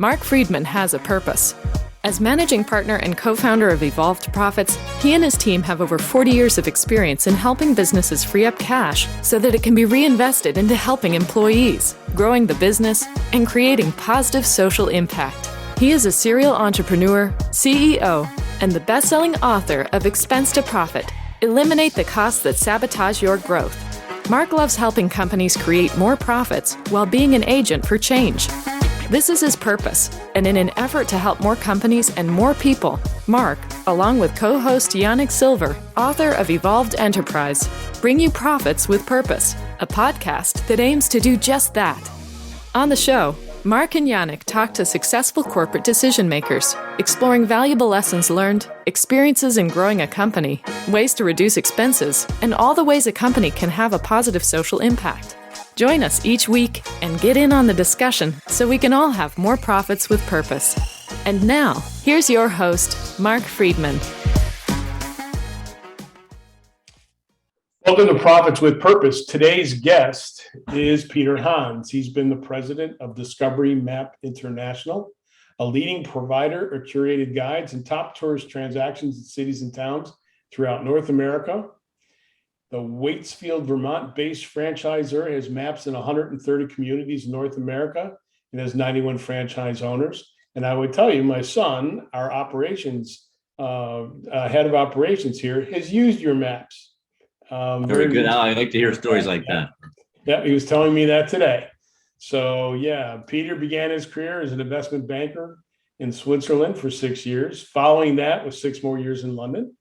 Marc Freedman has a purpose. As managing partner and co-founder of Evolved Profits, he and his team have over 40 years of experience in helping businesses free up cash so that it can be reinvested into helping employees, growing the business, and creating positive social impact. He is a serial entrepreneur, CEO, and the best-selling author of Expense to Profit: Eliminate the Costs That Sabotage Your Growth. Marc loves helping companies create more profits while being an agent for change. This is his purpose, and in an effort to help more companies and more people, Marc, along with co-host Yanik Silver, author of Evolved Enterprise, bring you Profits with Purpose, a podcast that aims to do just that. On the show, Marc and Yanik talk to successful corporate decision makers, exploring valuable lessons learned, experiences in growing a company, ways to reduce expenses, and all the ways a company can have a positive social impact. Join us each week and get in on the discussion so we can all have more profits with purpose. And now, here's your host, Marc Freedman. Welcome to Profits with Purpose. Today's guest is Peter Hans. He's been the president of Discovery Map International, a leading provider of curated guides and top tourist transactions in cities and towns throughout North America. The Waitsfield, Vermont-based franchisor has maps in 130 communities in North America and has 91 franchise owners. And I would tell you, my son, our operations head of operations here, has used your maps. Very good. I like to hear stories like that. Yeah, he was telling me that today. So yeah, Peter began his career as an investment banker in Switzerland for 6 years. Following that was 6 more years in London.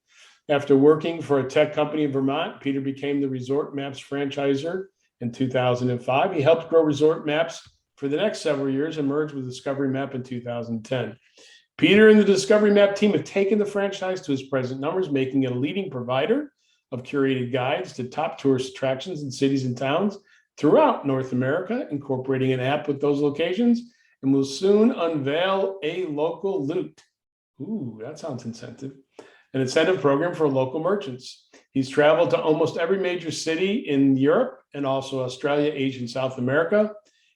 After working for a tech company in Vermont, Peter became the Resort Maps franchisor in 2005. He helped grow Resort Maps for the next several years and merged with Discovery Map in 2010. Peter and the Discovery Map team have taken the franchise to its present numbers, making it a leading provider of curated guides to top tourist attractions in cities and towns throughout North America, incorporating an app with those locations, and will soon unveil a local loot. Ooh, that sounds an incentive program for local merchants. He's traveled to almost every major city in Europe and also Australia, Asia, and South America.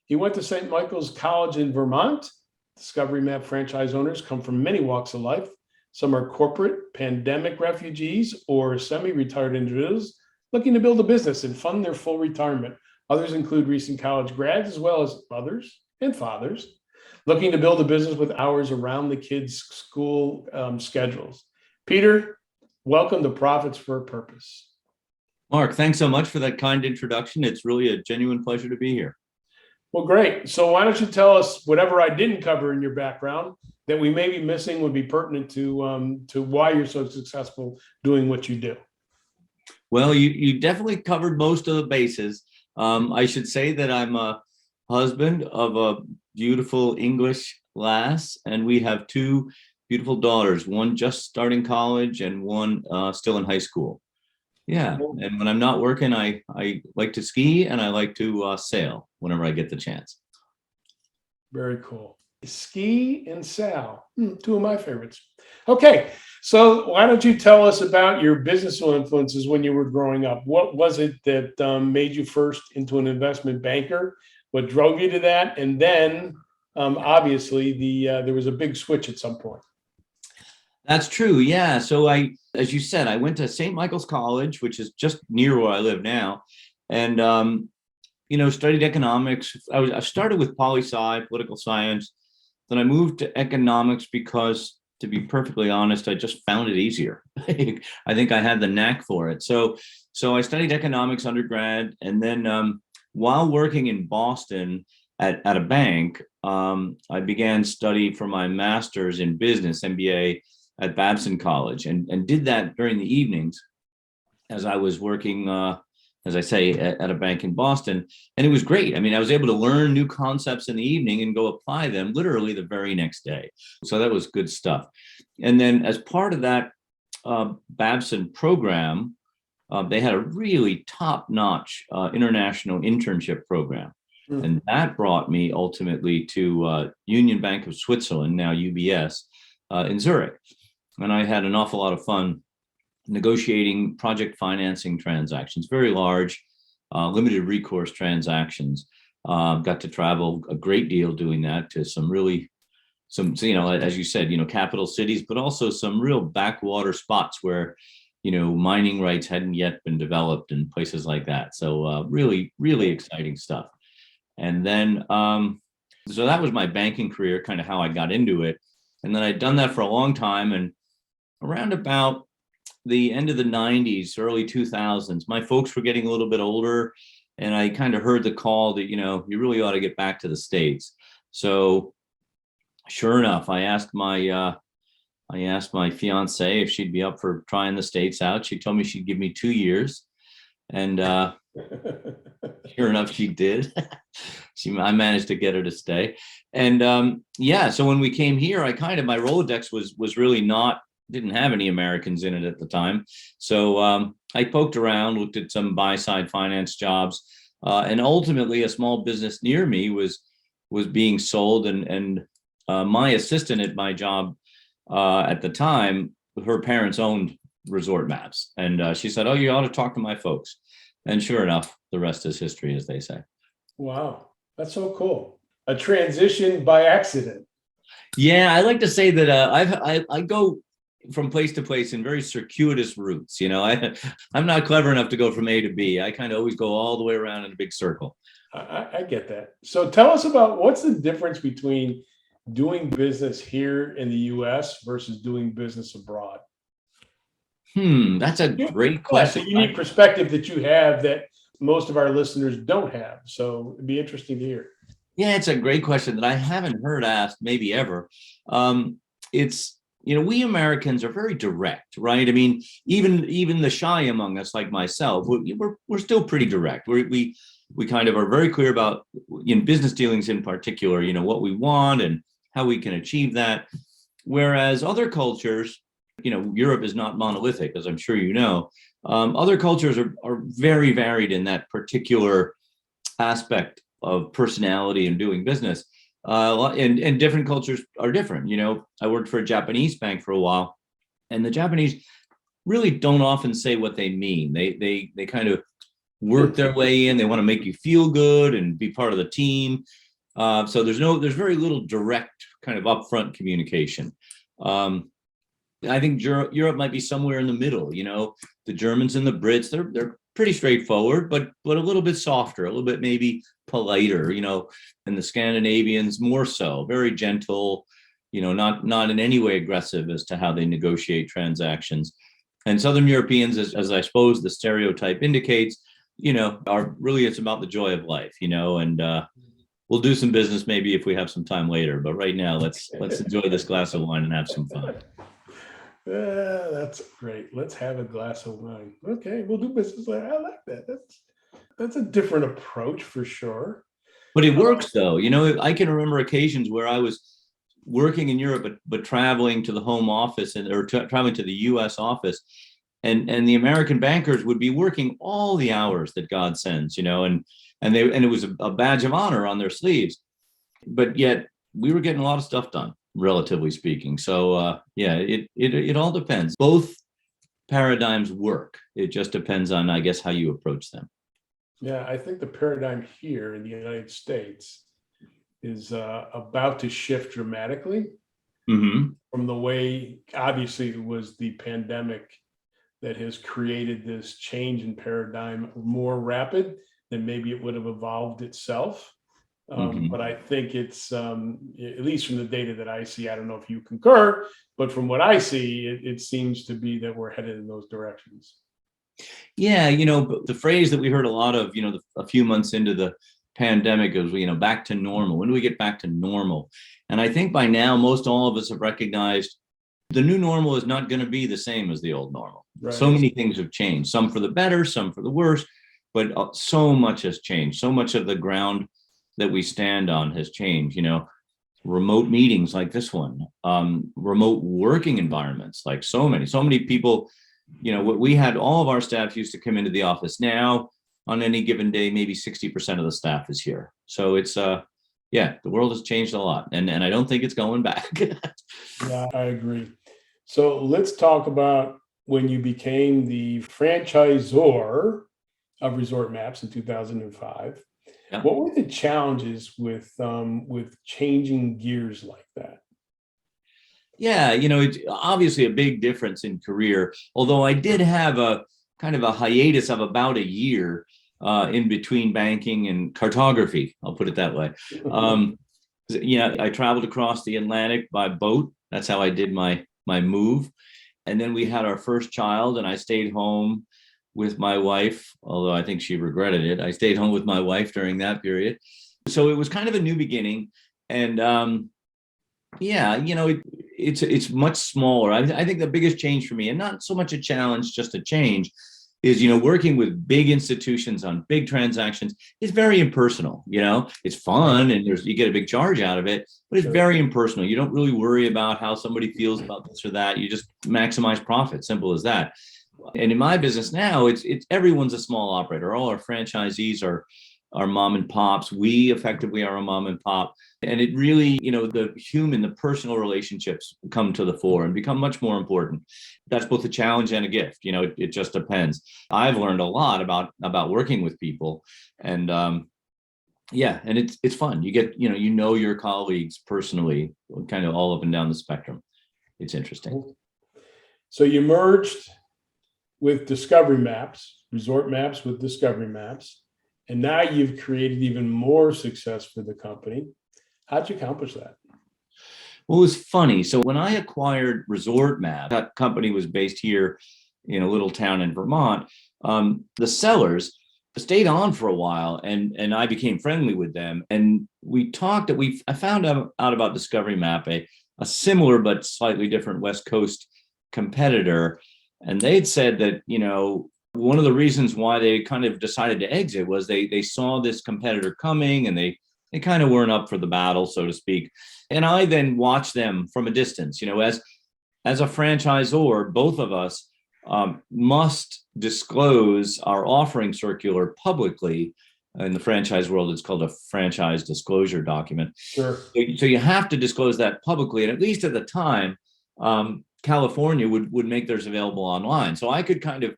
He went to St. Michael's College in Vermont. Discovery Map franchise owners come from many walks of life. Some are corporate, pandemic refugees, or semi-retired individuals looking to build a business and fund their full retirement. Others include recent college grads, as well as mothers and fathers looking to build a business with hours around the kids' school schedules. Peter, welcome to Profits for a Purpose. Marc, thanks so much for that kind introduction. It's really a genuine pleasure to be here. Well, great. So why don't you tell us whatever I didn't cover in your background that we may be missing would be pertinent to why you're so successful doing what you do. Well, you definitely covered most of the bases. I should say that I'm a husband of a beautiful English lass, and we have 2 beautiful daughters, one just starting college and one still in high school. Yeah, and when I'm not working, I like to ski and I like to sail whenever I get the chance. Very cool. Ski and sail, 2 of my favorites. Okay, so why don't you tell us about your business influences when you were growing up? What was it that made you first into an investment banker? What drove you to that? And then obviously there was a big switch at some point. That's true. Yeah. So as you said, I went to St. Michael's College, which is just near where I live now, and studied economics. I started with poli-sci, political science. Then I moved to economics because, to be perfectly honest, I just found it easier. I think I had the knack for it. So I studied economics undergrad, and then while working in Boston at a bank, I began study for my master's in business, MBA, at Babson College, and did that during the evenings as I was working, as I say, at a bank in Boston. And it was great. I mean, I was able to learn new concepts in the evening and go apply them literally the very next day. So that was good stuff. And then as part of that Babson program, they had a really top-notch international internship program. And that brought me ultimately to Union Bank of Switzerland, now UBS, in Zurich. And I had an awful lot of fun negotiating project financing transactions, very large, limited recourse transactions. Got to travel a great deal doing that to some really as you said, capital cities, but also some real backwater spots where, mining rights hadn't yet been developed and places like that. So really, really exciting stuff. And then, so that was my banking career, kind of how I got into it. And then I'd done that for a long time. And around about the end of the 90s, early 2000s, my folks were getting a little bit older. And I kind of heard the call that, you really ought to get back to the States. So sure enough, I asked my fiance if she'd be up for trying the States out. She told me she'd give me 2 years. And sure enough, she did. I managed to get her to stay. And so when we came here, my Rolodex was really didn't have any Americans in it at the time. So I poked around, looked at some buy-side finance jobs, and ultimately a small business near me was being sold. And my assistant at my job at the time, her parents owned Resort Maps. And she said, "Oh, you ought to talk to my folks." And sure enough, the rest is history, as they say. Wow, that's so cool. A transition by accident. Yeah, I like to say that I go from place to place in very circuitous routes. I'm not clever enough to go from A to B. I kind of always go all the way around in a big circle. I get that. So tell us about what's the difference between doing business here in the U.S. versus doing business abroad? That's a great question. It's a unique perspective that you have that most of our listeners don't have. So it'd be interesting to hear. Yeah, it's a great question that I haven't heard asked maybe ever. It's, we Americans are very direct, right? I mean, even the shy among us, like myself, we're still pretty direct. We kind of are very clear about, in business dealings in particular, what we want and how we can achieve that. Whereas other cultures, Europe is not monolithic, as I'm sure you know. Other cultures are very varied in that particular aspect of personality and doing business. And different cultures are different. I worked for a Japanese bank for a while, and the Japanese really don't often say what they mean. They kind of work their way in. They want to make you feel good and be part of the team. So there's very little direct kind of upfront communication. I think Europe might be somewhere in the middle. The Germans and the Brits, they're pretty straightforward, but a little bit softer, a little bit maybe politer, and the Scandinavians more so, very gentle, not in any way aggressive as to how they negotiate transactions. And Southern Europeans, as I suppose the stereotype indicates, are really, it's about the joy of life, and we'll do some business maybe if we have some time later. But right now, let's enjoy this glass of wine and have some fun. That's great. Let's have a glass of wine. Okay, we'll do business later. I like that. That's a different approach for sure. But it works though. I can remember occasions where I was working in Europe, but traveling to the home office or traveling to the U.S. office, and the American bankers would be working all the hours that God sends, and it was a badge of honor on their sleeves. But yet we were getting a lot of stuff done, relatively speaking. So it all depends. Both paradigms work. It just depends on, I guess, how you approach them. Yeah, I think the paradigm here in the United States is about to shift dramatically from the way, obviously, it was the pandemic that has created this change in paradigm more rapid than maybe it would have evolved itself. But I think it's, at least from the data that I see, I don't know if you concur, but from what I see, it seems to be that we're headed in those directions. Yeah, the phrase that we heard a lot of, a few months into the pandemic is, back to normal. When do we get back to normal? And I think by now, most all of us have recognized the new normal is not going to be the same as the old normal. Right. So many things have changed, some for the better, some for the worse, but so much has changed. So much of the ground that we stand on has changed. Remote meetings like this one, remote working environments, like so many people. We had all of our staff used to come into the office. Now, on any given day, maybe 60% of the staff is here. So it's the world has changed a lot, and I don't think it's going back. Yeah, I agree. So let's talk about when you became the franchisor of Resort Maps in 2005. Yeah. What were the challenges with changing gears like that? Yeah, it's obviously a big difference in career, although I did have a kind of a hiatus of about a year in between banking and cartography. I'll put it that way. Um, yeah, I traveled across the Atlantic by boat. That's how I did my move. And then we had our first child, and I stayed home with my wife, although I think she regretted it. I stayed home with my wife during that period. So it was kind of a new beginning. And yeah, it's much smaller. I think the biggest change for me, and not so much a challenge, just a change, is working with big institutions on big transactions is very impersonal. It's fun, and you get a big charge out of it, but it's very impersonal. You don't really worry about how somebody feels about this or that. You just maximize profit, simple as that. And in my business now, it's everyone's a small operator. All our franchisees are mom and pops. We effectively are a mom and pop. And it really, the personal relationships come to the fore and become much more important. That's both a challenge and a gift. It just depends. I've learned a lot about working with people, and yeah, and it's fun. You get, your colleagues personally, kind of all up and down the spectrum. It's interesting. So you merged with Discovery Maps, Resort Maps with Discovery Maps, and now you've created even more success for the company. How'd you accomplish that? Well, it was funny. So when I acquired Resort Map, that company was based here in a little town in Vermont. The sellers stayed on for a while, and I became friendly with them. And we talked that I found out about Discovery Map, a similar but slightly different West Coast competitor. And they'd said that, one of the reasons why they kind of decided to exit was they saw this competitor coming, and they kind of weren't up for the battle, so to speak. And I then watched them from a distance. As a franchisor, both of us must disclose our offering circular publicly. In the franchise world, it's called a franchise disclosure document. Sure. So you have to disclose that publicly. And at least at the time, California would make theirs available online. So I could kind of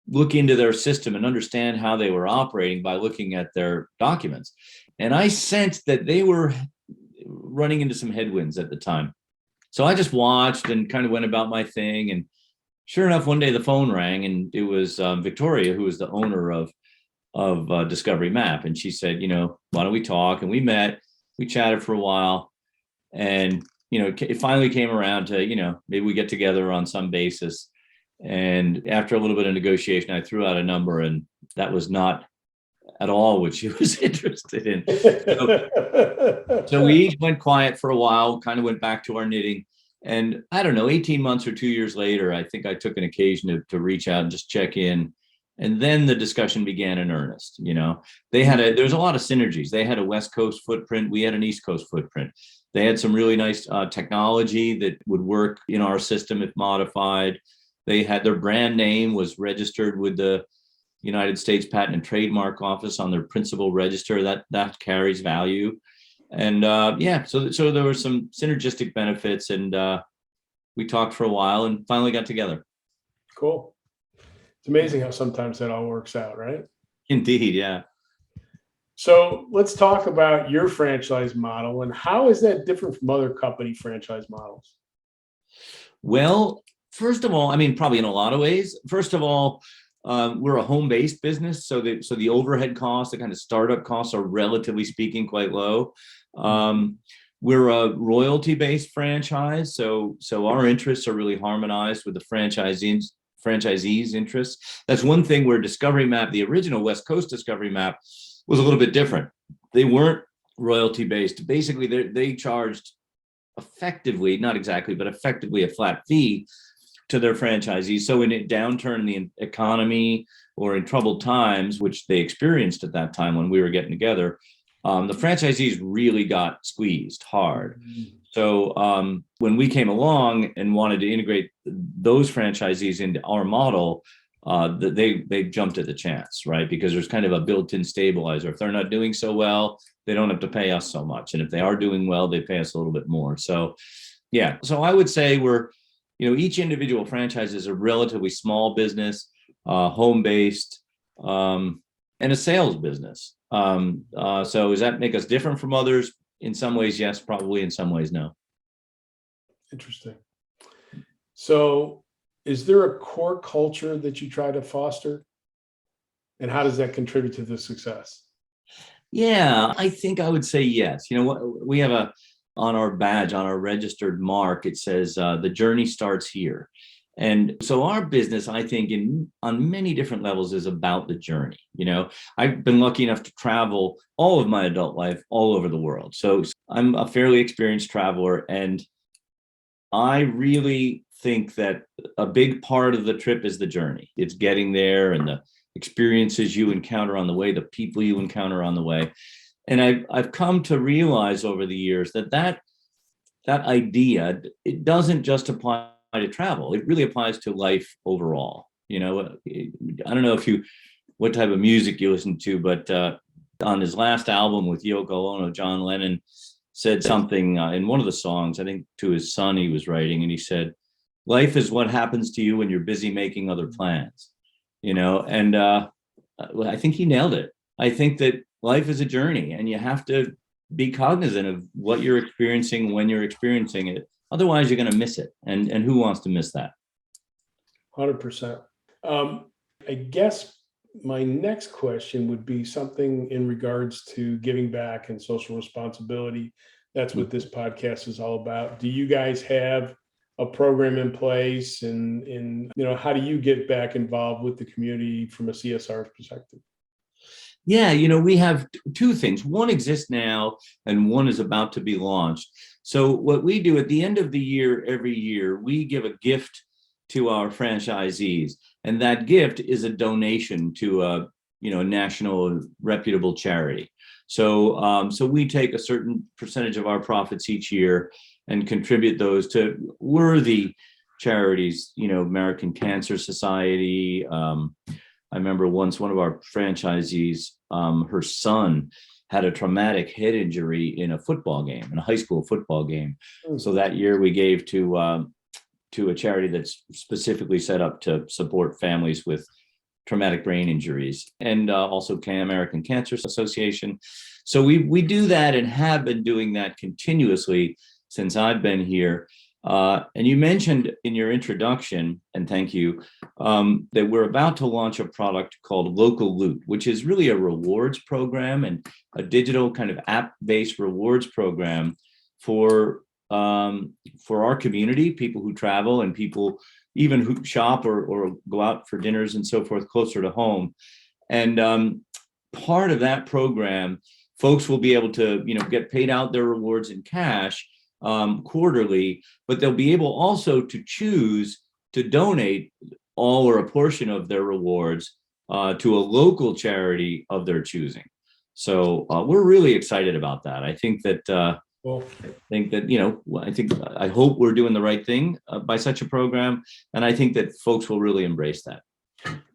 look into their system and understand how they were operating by looking at their documents. And I sensed that they were running into some headwinds at the time. So I just watched and kind of went about my thing. And sure enough, one day the phone rang, and it was Victoria, who was the owner of Discovery Map. And she said, why don't we talk? And we met, we chatted for a while. And, it finally came around to, maybe we get together on some basis. And after a little bit of negotiation, I threw out a number, and that was not at all what she was interested in. So we each went quiet for a while, kind of went back to our knitting. And I don't know, 18 months or 2 years later, I think I took an occasion to reach out and just check in. And then the discussion began in earnest. There's a lot of synergies. They had a West Coast footprint. We had an East Coast footprint. They had some really nice technology that would work in our system if modified. They had their brand name was registered with the United States Patent and Trademark Office on their principal register. That carries value. And so there were some synergistic benefits, and we talked for a while and finally got together. Cool. It's amazing how sometimes that all works out, right? Indeed, yeah. So let's talk about your franchise model, and how is that different from other company franchise models? Well, first of all, probably in a lot of ways. First of all, we're a home-based business, so the overhead costs, the kind of startup costs, are relatively speaking quite low. We're a royalty-based franchise, so our interests are really harmonized with the franchisees' interests. That's one thing where Discovery Map, the original West Coast Discovery Map, was a little bit different. They weren't royalty-based. Basically, they charged effectively, not exactly, but effectively a flat fee to their franchisees. So in a downturn in the economy or in troubled times, which they experienced at that time when we were getting together, the franchisees really got squeezed hard. So when we came along and wanted to integrate those franchisees into our model, they jumped at the chance, right? Because there's kind of a built-in stabilizer. If they're not doing so well, they don't have to pay us so much. And if they are doing well, they pay us a little bit more. So yeah, so I would say we're, each individual franchise is a relatively small business, home-based, and a sales business. So does that make us different from others? In some ways, yes, probably. In some ways, no. Interesting. So is there a core culture that you try to foster? And how does that contribute to the success? Yeah, I think I would say yes. You know what, we have on our badge, on our registered mark, it says the journey starts here. And so our business, I think, on many different levels is about the journey. You know, I've been lucky enough to travel all of my adult life all over the world. So I'm a fairly experienced traveler, and I really think that a big part of the trip is the journey. It's getting there and the experiences you encounter on the way, the people you encounter on the way. And I've come to realize over the years that idea, it doesn't just apply to travel. It really applies to life overall. You know, I don't know what type of music you listen to, but on his last album with Yoko Ono, John Lennon said something in one of the songs, I think to his son he was writing, and he said, "Life is what happens to you when you're busy making other plans." You know, and I think he nailed it. I think that life is a journey, and you have to be cognizant of what you're experiencing when you're experiencing it. Otherwise, you're going to miss it. And who wants to miss that? 100%. I guess my next question would be something in regards to giving back and social responsibility. That's what this podcast is all about. Do you guys have a program in place, and how do you get back involved with the community from a CSR perspective? Yeah, we have two things. One exists now and one is about to be launched. So what we do at the end of the year, every year, we give a gift to our franchisees. And that gift is a donation to a national reputable charity. So we take a certain percentage of our profits each year and contribute those to worthy charities, American Cancer Society. I remember once one of our franchisees, her son had a traumatic head injury in a high school football game. So that year we gave to a charity that's specifically set up to support families with traumatic brain injuries, and also American Cancer Association. So we do that and have been doing that continuously since I've been here. And you mentioned in your introduction, and thank you, that we're about to launch a product called Local Loot, which is really a rewards program and a digital kind of app-based rewards program for our community, people who travel and people even who shop or go out for dinners and so forth closer to home. And part of that program, folks will be able to, get paid out their rewards in cash quarterly, but they'll be able also to choose to donate all or a portion of their rewards to a local charity of their choosing. So we're really excited about that. I think that I hope we're doing the right thing by such a program, and I think that folks will really embrace that.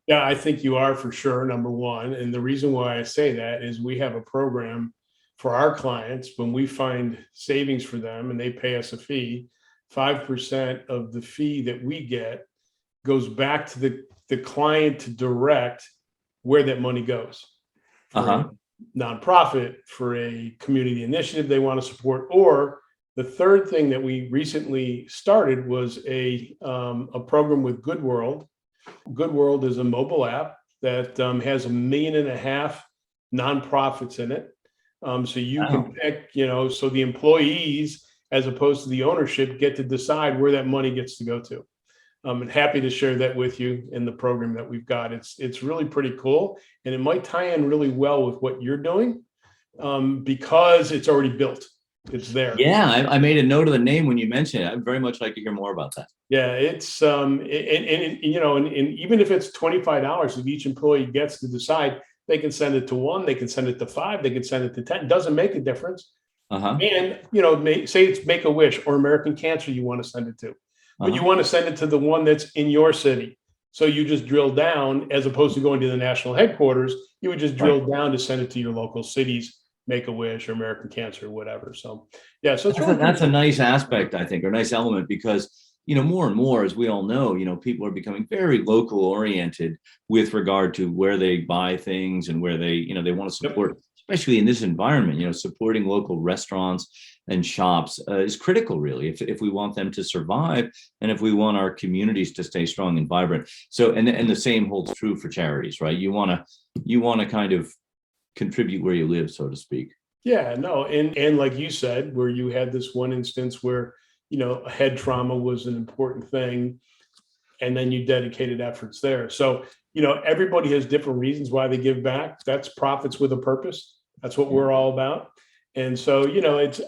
Yeah, I think you are, for sure, number one. And the reason why I say that is we have a program for our clients. When we find savings for them and they pay us a fee, 5% of the fee that we get goes back to the client to direct where that money goes. For a nonprofit, for a community initiative they want to support. Or the third thing that we recently started was a program with Good World. Good World is a mobile app that has 1.5 million nonprofits in it. So you can pick, so the employees, as opposed to the ownership, get to decide where that money gets to go to. I'm happy to share that with you in the program that we've got. It's really pretty cool, and it might tie in really well with what you're doing because it's already built. It's there. Yeah, I made a note of the name when you mentioned it. I'd very much like to hear more about that. Yeah, it's and even if it's $25, if each employee gets to decide, they can send it to 1, they can send it to 5, they can send it to 10. It doesn't make a difference. And say it's Make-A-Wish or American Cancer you want to send it to, but you want to send it to the one that's in your city. So you just drill down, as opposed to going to the national headquarters. You would just drill down to send it to your local cities. Make-A-Wish or American Cancer or whatever. So yeah, so it's that's a nice aspect, I think, or nice element, because more and more, as we all know, people are becoming very local oriented with regard to where they buy things and where they want to support, especially in this environment. Supporting local restaurants and shops is critical, really, if we want them to survive and if we want our communities to stay strong and vibrant. So, and the same holds true for charities, right? You want to kind of contribute where you live, so to speak. Yeah, no, and like you said, where you had this one instance where head trauma was an important thing, and then you dedicated efforts there. So everybody has different reasons why they give back. That's profits with a purpose. That's what we're all about. And so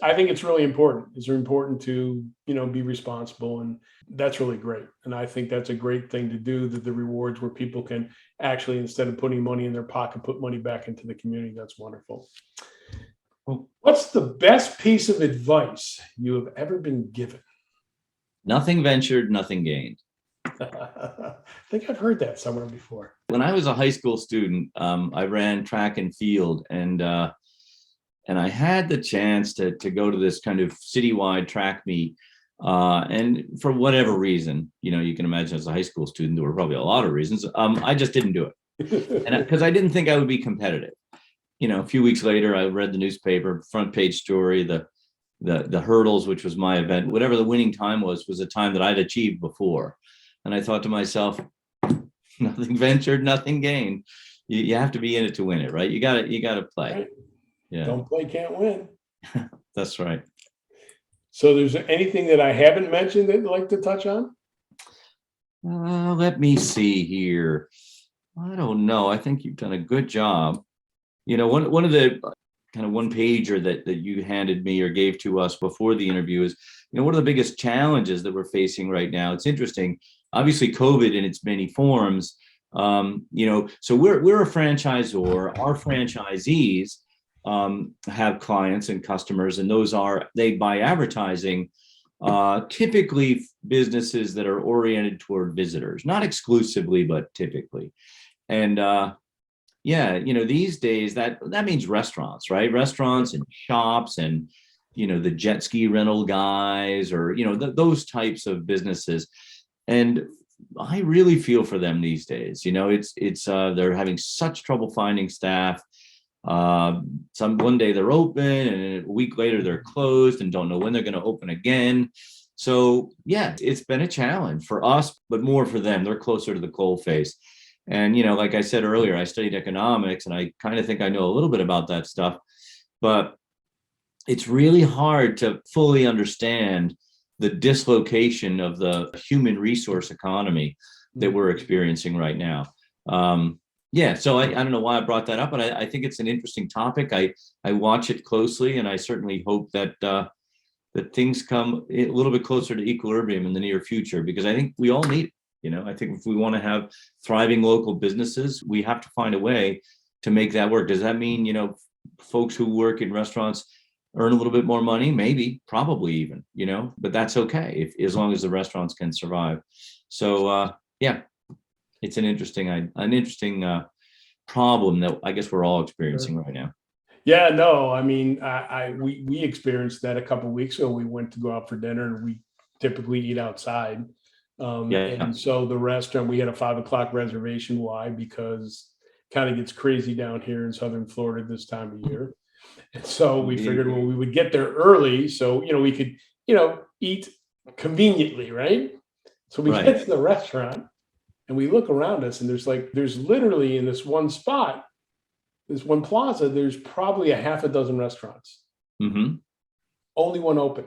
I think it's really important. It's important to be responsible, and that's really great. And I think that's a great thing to do. The rewards where people can actually, instead of putting money in their pocket, put money back into the community. That's wonderful. What's the best piece of advice you have ever been given? Nothing ventured, nothing gained. I think I've heard that somewhere before. When I was a high school student, I ran track and field, and I had the chance to go to this kind of citywide track meet. And for whatever reason, you can imagine as a high school student, there were probably a lot of reasons. I just didn't do it, and because I didn't think I would be competitive. A few weeks later, I read the newspaper, front page story, the hurdles, which was my event, whatever the winning time was a time that I'd achieved before. And I thought to myself, nothing ventured, nothing gained. You have to be in it to win it, right? You got to play. Right. Yeah. Don't play, can't win. That's right. So there's anything that I haven't mentioned that you'd like to touch on? Let me see here. I don't know. I think you've done a good job. One of the kind of one pager that you handed me or gave to us before the interview is, what are the biggest challenges that we're facing right now? It's interesting. Obviously, COVID in its many forms. So we're a franchisor. Our franchisees have clients and customers, and they buy advertising, typically businesses that are oriented toward visitors, not exclusively, but typically. And these days that means restaurants, right? Restaurants and shops and, the jet ski rental guys or, those types of businesses. And I really feel for them these days. It's they're having such trouble finding staff. One day they're open and a week later they're closed and don't know when they're going to open again. So yeah, it's been a challenge for us, but more for them. They're closer to the coalface. And, like I said earlier, I studied economics and I kind of think I know a little bit about that stuff, but it's really hard to fully understand the dislocation of the human resource economy that we're experiencing right now. So I don't know why I brought that up, but I think it's an interesting topic. I watch it closely, and I certainly hope that things come a little bit closer to equilibrium in the near future, because I think we all need it. I think if we want to have thriving local businesses, we have to find a way to make that work. Does that mean, folks who work in restaurants earn a little bit more money? Maybe, probably even, but that's okay as long as the restaurants can survive. So, it's an interesting problem that I guess we're all experiencing right now. Yeah, no, I mean, we experienced that a couple of weeks ago. We went to go out for dinner, and we typically eat outside. And so the restaurant, we had a 5:00 reservation. Why? Because it kind of gets crazy down here in Southern Florida this time of year. And so we figured, well, we would get there early so, we could, eat conveniently, right? So we get to the restaurant and we look around us, and there's literally in this one spot, this one plaza, there's probably a half a dozen restaurants. Mm-hmm. Only one open.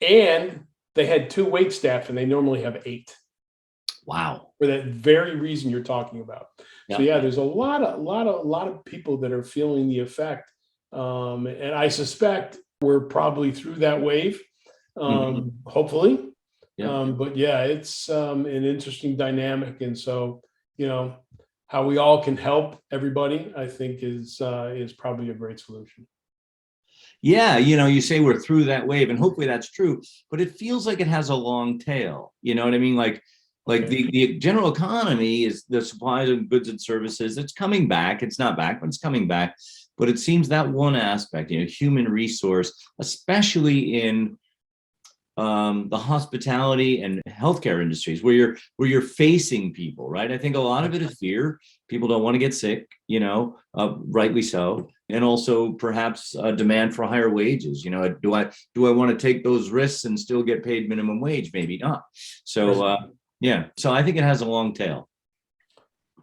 And they had 2 wait staff, and they normally have 8. Wow. For that very reason you're talking about. Yeah. So there's a lot of people that are feeling the effect. And I suspect we're probably through that wave. Hopefully. Yeah. But it's an interesting dynamic. And so, how we all can help everybody, I think is probably a great solution. Yeah, you say we're through that wave, and hopefully that's true, but it feels like it has a long tail. You know what I mean? Like the general economy is the supply of goods and services. It's coming back. It's not back, but it's coming back. But it seems that one aspect, human resource, especially in the hospitality and healthcare industries where you're facing people, right? I think a lot of it is fear. People don't want to get sick, rightly so, and also perhaps a demand for higher wages. Do I want to take those risks and still get paid minimum wage? Maybe not. So so I think it has a long tail.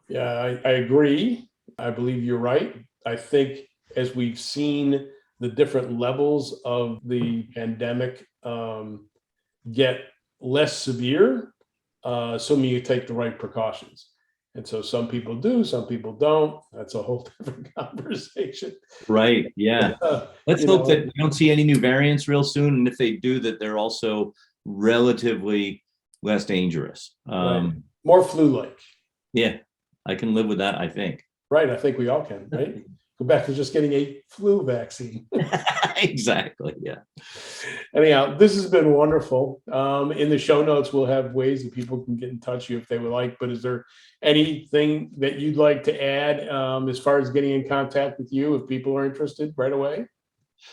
Yeah, I agree. I believe you're right. I think as we've seen the different levels of the pandemic get less severe, assuming you take the right precautions. And so some people do, some people don't. That's a whole different conversation. Right. Yeah. Let's hope that we don't see any new variants real soon. And if they do, that they're also relatively less dangerous. Right. More flu-like. Yeah. I can live with that, I think. Right. I think we all can, right? Go back to just getting a flu vaccine. Exactly. Yeah. Anyhow, this has been wonderful. In the show notes, we'll have ways that people can get in touch with you if they would like. But is there anything that you'd like to add as far as getting in contact with you if people are interested right away?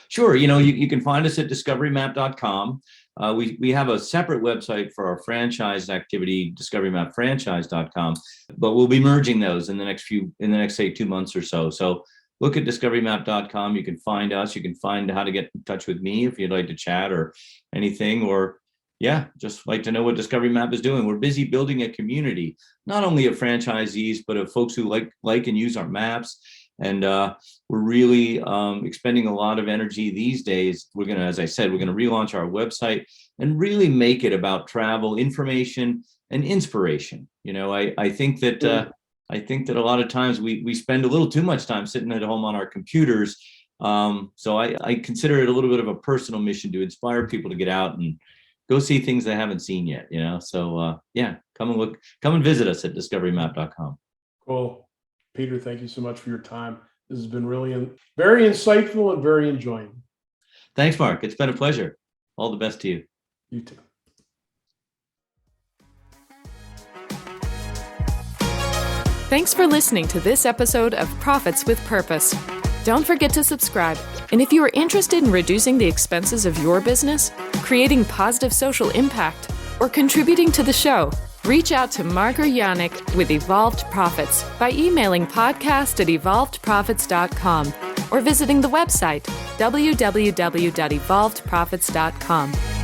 Sure. You can find us at discoverymap.com. We have a separate website for our franchise activity, discoverymapfranchise.com, but we'll be merging those in the next say 2 months or so. So look at discoverymap.com. You can find us. You can find how to get in touch with me if you'd like to chat or anything, or just like to know what Discovery Map is doing. We're busy building a community, not only of franchisees, but of folks who like and use our maps. And we're really expending a lot of energy these days. As I said, we're going to relaunch our website and really make it about travel, information, and inspiration. I think that a lot of times we spend a little too much time sitting at home on our computers. So I consider it a little bit of a personal mission to inspire people to get out and go see things they haven't seen yet. So come and visit us at discoverymap.com. Cool. Peter, thank you so much for your time. This has been really very insightful and very enjoyable. Thanks, Mark. It's been a pleasure. All the best to you. You too. Thanks for listening to this episode of Profits with Purpose. Don't forget to subscribe. And if you are interested in reducing the expenses of your business, creating positive social impact, or contributing to the show, reach out to Marc or Yanik with Evolved Profits by emailing podcast@evolvedprofits.com or visiting the website www.evolvedprofits.com.